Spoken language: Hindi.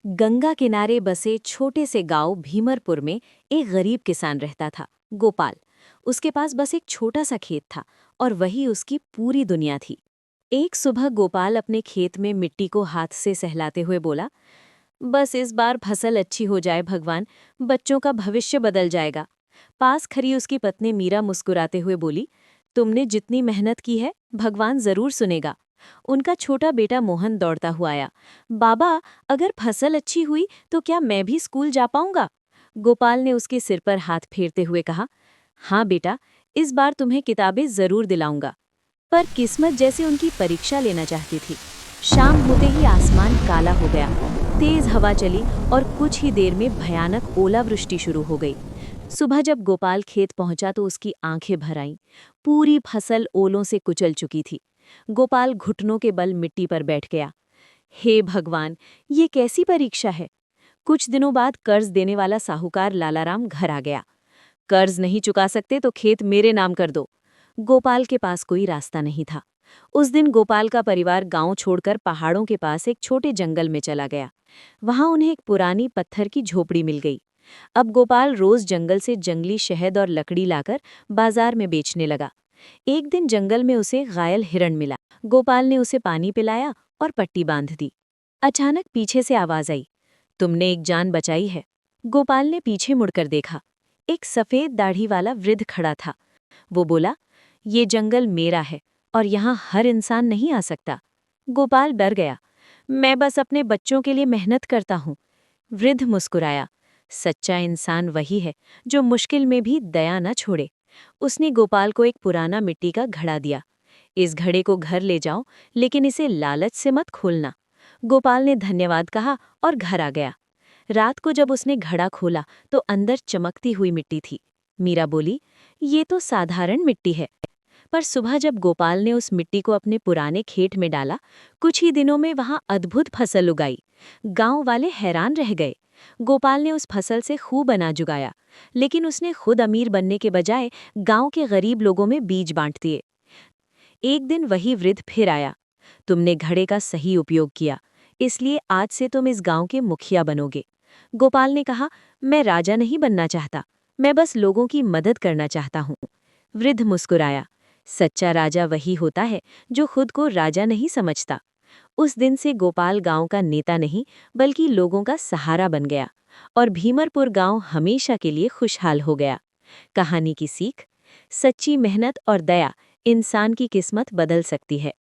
गंगा किनारे बसे छोटे से गांव भीमरपुर में एक गरीब किसान रहता था, गोपाल। उसके पास बस एक छोटा सा खेत था और वही उसकी पूरी दुनिया थी। एक सुबह गोपाल अपने खेत में मिट्टी को हाथ से सहलाते हुए बोला, बस इस बार फसल अच्छी हो जाए भगवान, बच्चों का भविष्य बदल जाएगा। पास खड़ी उसकी पत्नी मीरा मुस्कुराते हुए बोली, तुमने जितनी मेहनत की है भगवान जरूर सुनेगा। उनका छोटा बेटा मोहन दौड़ता हुआ आया, बाबा, अगर फसल अच्छी हुई तो क्या मैं भी स्कूल जा पाऊंगा? गोपाल ने उसके सिर पर हाथ फेरते हुए कहा, हाँ बेटा, इस बार तुम्हें किताबें जरूर दिलाऊंगा। पर किस्मत जैसे उनकी परीक्षा लेना चाहती थी। शाम होते ही आसमान काला हो गया, तेज हवा चली और कुछ ही देर में भयानक ओलावृष्टि शुरू हो गई। सुबह जब गोपाल खेत पहुंचा तो उसकी आंखें भर आईं। पूरी फसल ओलों से कुचल चुकी थी। गोपाल घुटनों के बल मिट्टी पर बैठ गया। हे भगवान, ये कैसी परीक्षा है? कुछ दिनों बाद कर्ज देने वाला साहूकार लालाराम घर आ गया। कर्ज नहीं चुका सकते तो खेत मेरे नाम कर दो। गोपाल के पास कोई रास्ता नहीं था। उस दिन गोपाल का परिवार गांव छोड़कर पहाड़ों के पास एक छोटे जंगल में चला गया। वहां उन्हें एक पुरानी पत्थर की झोपड़ी मिल गई। अब गोपाल रोज जंगल से जंगली शहद और लकड़ी लाकर बाजार में बेचने लगा। एक दिन जंगल में उसे घायल हिरण मिला। गोपाल ने उसे पानी पिलाया और पट्टी बांध दी। अचानक पीछे से आवाज आई, तुमने एक जान बचाई है। गोपाल ने पीछे मुड़कर देखा। एक सफेद दाढ़ी वाला वृद्ध खड़ा था। वो बोला, ये जंगल मेरा है और यहाँ हर इंसान नहीं आ सकता। गोपाल डर गया। मैं बस अपने बच्चों के लिए मेहनत करता हूँ। वृद्ध मुस्कुराया, सच्चा इंसान वही है जो मुश्किल में भी दया न छोड़े। उसने गोपाल को एक पुराना मिट्टी का घड़ा दिया। इस घड़े को घर ले जाओ, लेकिन इसे लालच से मत खोलना। गोपाल ने धन्यवाद कहा और घर आ गया। रात को जब उसने घड़ा खोला तो अंदर चमकती हुई मिट्टी थी। मीरा बोली, ये तो साधारण मिट्टी है। पर सुबह जब गोपाल ने उस मिट्टी को अपने पुराने खेत में डाला, कुछ ही दिनों में वहां अद्भुत फसल उगाई। गांव वाले हैरान रह गए। गोपाल ने उस फसल से खूब अनाज उगाया, लेकिन उसने खुद अमीर बनने के बजाय गांव के गरीब लोगों में बीज बांट दिए। एक दिन वही वृद्ध फिर आया, तुमने घड़े का सही उपयोग किया, इसलिए आज से तुम इस गांव के मुखिया बनोगे। गोपाल ने कहा, मैं राजा नहीं बनना चाहता, मैं बस लोगों की मदद करना चाहता हूँ। वृद्ध मुस्कुराया, सच्चा राजा वही होता है जो खुद को राजा नहीं समझता। उस दिन से गोपाल गांव का नेता नहीं, बल्कि लोगों का सहारा बन गया और भीमरपुर गांव हमेशा के लिए खुशहाल हो गया। कहानी की सीख, सच्ची मेहनत और दया इंसान की किस्मत बदल सकती है।